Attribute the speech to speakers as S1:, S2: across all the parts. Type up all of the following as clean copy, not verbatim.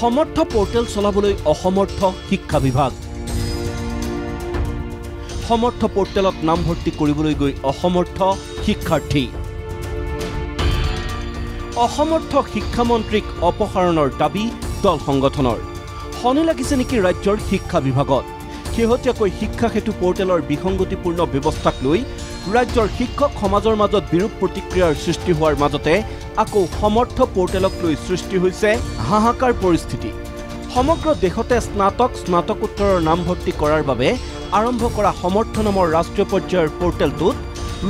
S1: সমৰ্থ পোৰ্টেল চলাবলৈ অসমৰ্থ শিক্ষা বিভাগ সমৰ্থ পোৰ্টেলত নাম ভৰ্তি কৰিবলৈ গৈ অসমৰ্থ শিক্ষাৰ্থী অসমৰ্থ শিক্ষামন্ত্ৰীক অপসাৰণৰ দাবী দল সংগঠনৰ হনে লাগিছে নেকি ৰাজ্যৰ শিক্ষা বিভাগত শেহতীয়াকৈ শিক্ষা হেতু পোৰ্টেলৰ বিসংগতিপূৰ্ণ ব্যৱস্থাক লৈ ৰাজ্যৰ শিক্ষক সমাজৰ মাজত বিৰূপ প্ৰতিক্ৰিয়াৰ সৃষ্টি হোৱাৰ মাজতে আকৌ সমৰ্থ পোৰ্টেলক লৈ সৃষ্টি হৈছে হাহাকাৰ পৰিস্থিতি সমগ্ৰ দেশতে স্নাতকোত্তৰৰ নাম ভৰ্তি কৰাৰ বাবে আৰম্ভ কৰা সমৰ্থ নামৰ ৰাষ্ট্ৰীয় পৰ্যায়ৰ পোৰ্টেলটোত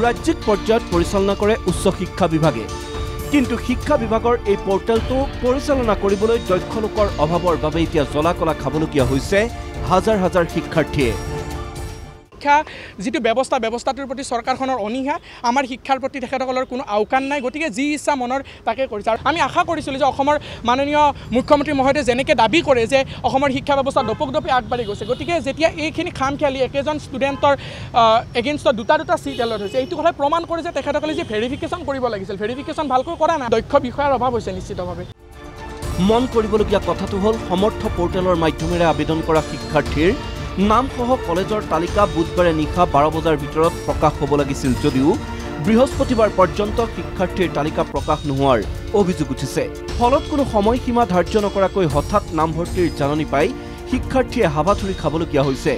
S1: ৰাজ্যিক পৰ্যায়ত পৰিচালনা কৰে উচ্চ শিক্ষা বিভাগে কিন্তু শিক্ষা বিভাগৰ এই পোৰ্টেলটো পৰিচালনা কৰিবলৈ দক্ষ লোকৰ অভাৱৰ বাবে এতিয়া জলাকলা খাবলগীয়া হৈছে হাজাৰ হাজাৰ শিক্ষাৰ্থীয়ে
S2: শিক্ষা যেটো ব্যৱস্থাটোৰ প্ৰতি চৰকাৰখনৰ অনীহা আমাৰ শিক্ষাৰ প্ৰতি তেখেতসকলৰ কোনো আওকাণ নাই গতিকে যি ইচ্ছা মনৰ তাকে কৰিছে আৰু আমি আশা কৰিছিলোঁ যে অসমৰ মাননীয় মুখ্যমন্ত্ৰী মহোদয়ে যেনেকৈ দাবী কৰে যে অসমৰ শিক্ষা ব্যৱস্থা দপক আগবাঢ়ি গৈছে গতিকে যেতিয়া এইখিনি খাম খেয়ালি একেজন ষ্টুডেণ্টৰ এগেইনষ্টত দুটা চিট এলট হৈছে এইটো কথা প্ৰমাণ কৰে যে তেখেতসকলে যে ভেৰিফিকেশ্যন কৰিব লাগিছিল ভেৰিফিকেশ্যন ভালকৈ কৰা নাই দক্ষ বিষয়াৰ অভাৱ হৈছে নিশ্চিতভাৱে
S1: মন কৰিবলগীয়া কথাটো হ'ল সমৰ্থ পোৰ্টেলৰ মাধ্যমেৰে আবেদন কৰা শিক্ষাৰ্থীৰ নামসহ কলেজৰ তালিকা বুধবাৰে নিশা 12 বজাৰ ভিতৰত প্ৰকাশ হ'ব লাগিছিল যদিও বৃহস্পতিবাৰ পৰ্যন্ত শিক্ষাৰ্থীৰ তালিকা প্ৰকাশ নোহোৱাৰ অভিযোগ উঠিছে ফলত কোনো সময়সীমা ধাৰ্য নকৰাকৈ হঠাৎ নামভৰ্তিৰ জাননী পাই শিক্ষাৰ্থীয়ে হাবাথুৰি খাবলগীয়া হৈছে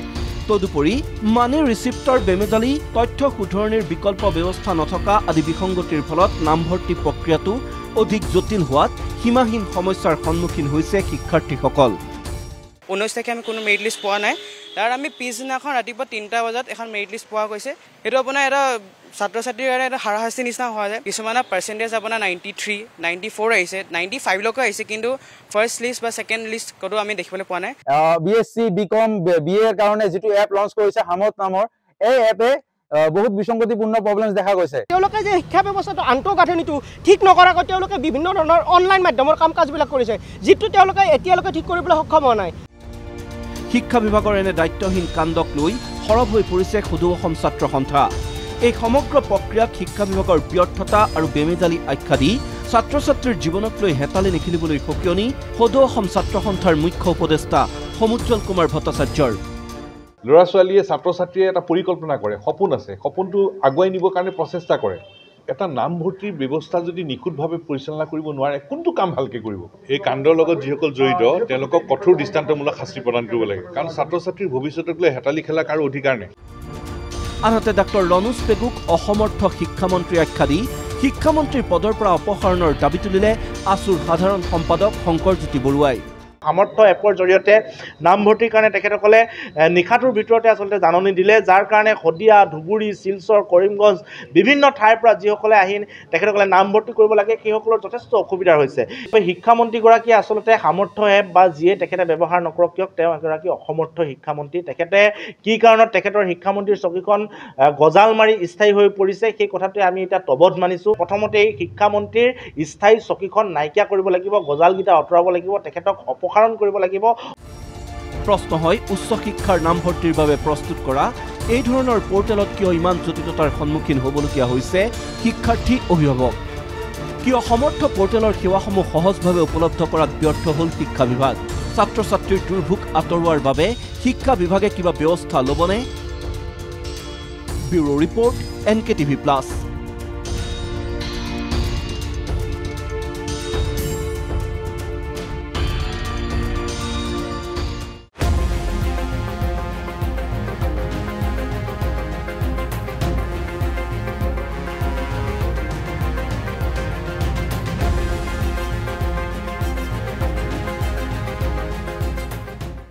S1: তদুপৰি মানি ৰিচিপ্টৰ বেমেজালি তথ্য শুধৰণিৰ বিকল্প ব্যৱস্থা নথকা আদি বিসংগতিৰ ফলত নামভৰ্তি প্ৰক্ৰিয়াটো অধিক জটিল হোৱাত সীমাহীন সমস্যাৰ সন্মুখীন হৈছে শিক্ষাৰ্থীসকল
S3: 19 তাৰিখে আমি কোনো মেৰিট লিষ্ট পোৱা নাই তাৰ আমি পিছদিনাখন ৰাতিপুৱা 3টা বজাত এখন মেৰিট লিষ্ট পোৱা গৈছে এইটো আপোনাৰ এটা ছাত্ৰ ছাত্ৰীৰ কাৰণে এটা হাৰাশাস্তি নিচিনা হোৱা যায় কিছুমানৰ পাৰ্চেণ্টেজ আপোনাৰ 93 94 আহিছে 95 লৈকে আহিছে কিন্তু ফাৰ্ষ্ট লিষ্ট বা ছেকেণ্ড লিষ্ট ক'তো আমি দেখিবলৈ পোৱা নাই
S4: বিএসসি বিকম বিএৰ কাৰণে যেটো এপ লঞ্চ কৰিছে হামত নামৰ এই এপে বহুত বিসংগতিপূৰ্ণ প্ৰবলেমছ দেখা গৈছে
S5: তেওঁলোকে যে শিক্ষা ব্যৱস্থাটো আন্তঃগাঁথনিটো ঠিক নকৰাকৈ তেওঁলোকে বিভিন্ন ধৰণৰ অনলাইন মাধ্যমৰ কাম কাজবিলাক কৰিছে যেটো তেওঁলোকে এতিয়ালৈকে ঠিক কৰিবলৈ সক্ষম হোৱা নাই
S1: শিক্ষা বিভাগৰ এনে দায়িত্বহীন কাণ্ডক লৈ সৰব হৈ পৰিছে সদৌ অসম ছাত্ৰ সন্থা এই সমগ্ৰ প্ৰক্ৰিয়াক শিক্ষা বিভাগৰ ব্যৰ্থতা আৰু বেমেজালি আখ্যা দি ছাত্ৰ ছাত্ৰীৰ জীৱনক লৈ হেতালি নিখিলিবলৈ সকিয়নি সদৌ অসম ছাত্ৰ সন্থাৰ মুখ্য উপদেষ্টা সমুজ্জ্বল কুমাৰ ভট্টাচাৰ্যৰ
S6: ল'ৰা ছোৱালীয়ে ছাত্ৰ ছাত্ৰীয়ে এটা পৰিকল্পনা কৰে সপোন আছে সপোনটো আগুৱাই নিবৰ কাৰণে প্ৰচেষ্টা কৰে এটা নামভৰ্তিৰ ব্যৱস্থা যদি নিখুঁতভাৱে পৰিচালনা কৰিব নোৱাৰে কোনটো কাম ভালকৈ কৰিব এই কাণ্ডৰ লগত যিসকল জড়িত তেওঁলোকক কঠোৰ দৃষ্টান্তমূলক শাস্তি প্ৰদান কৰিব লাগে কাৰণ ছাত্ৰ ছাত্ৰীৰ ভৱিষ্যতক লৈ হেতালি খেলা কাৰো অধিকাৰ নাই
S1: আনহাতে ডক্টৰ ৰনোজ পেগুক অসমৰ্থ শিক্ষামন্ত্ৰী আখ্যা দি শিক্ষামন্ত্ৰীৰ পদৰ পৰা অপসাৰণৰ দাবী তুলিলে আসুৰ সাধাৰণ সম্পাদক শংকৰজ্যোতি বৰুৱাই
S7: সমৰ্থ এপৰ জৰিয়তে নামভৰ্তিৰ কাৰণে তেখেতসকলে নিশাটোৰ ভিতৰতে আচলতে জাননী দিলে যাৰ কাৰণে হদিয়া ধুবুৰী শিলচৰ কৰিমগঞ্জ বিভিন্ন ঠাইৰ পৰা যিসকলে আহি তেখেতসকলে নামভৰ্তি কৰিব লাগে সেইসকলৰ যথেষ্ট অসুবিধা হৈছে শিক্ষামন্ত্ৰীগৰাকীয়ে আচলতে সমৰ্থ এপ বা যিয়ে তেখেতে ব্যৱহাৰ নকৰক কিয় তেওঁ এগৰাকী অসমৰ্থ শিক্ষামন্ত্ৰী তেখেতে কি কাৰণত তেখেতৰ শিক্ষামন্ত্ৰীৰ চকীখন গজাল মাৰি স্থায়ী হৈ পৰিছে সেই কথাটোৱে আমি এতিয়া তবধ মানিছোঁ প্ৰথমতে এই শিক্ষামন্ত্ৰীৰ স্থায়ী চকীখন নাইকিয়া কৰিব লাগিব গজালকেইটা আঁতৰাব লাগিব তেখেতক কৰিব লাগিব
S1: প্ৰশ্ন হয় উচ্চ শিক্ষাৰ নামভৰ্তিৰ বাবে প্ৰস্তুত কৰা এই ধৰণৰ পোৰ্টেলত কিয় ইমান জটিলতাৰ সন্মুখীন হ'বলগীয়া হৈছে শিক্ষাৰ্থী অভিভাৱক কিয় সমৰ্থ পোৰ্টেলৰ সেৱাসমূহ সহজভাৱে উপলব্ধ কৰাত ব্যৰ্থ হ'ল শিক্ষা বিভাগ ছাত্ৰ ছাত্ৰীৰ দুৰ্ভোগ আঁতৰোৱাৰ বাবে শিক্ষা বিভাগে কিবা ব্যৱস্থা ল'বনে ব্যুৰো ৰিপৰ্ট NKTV+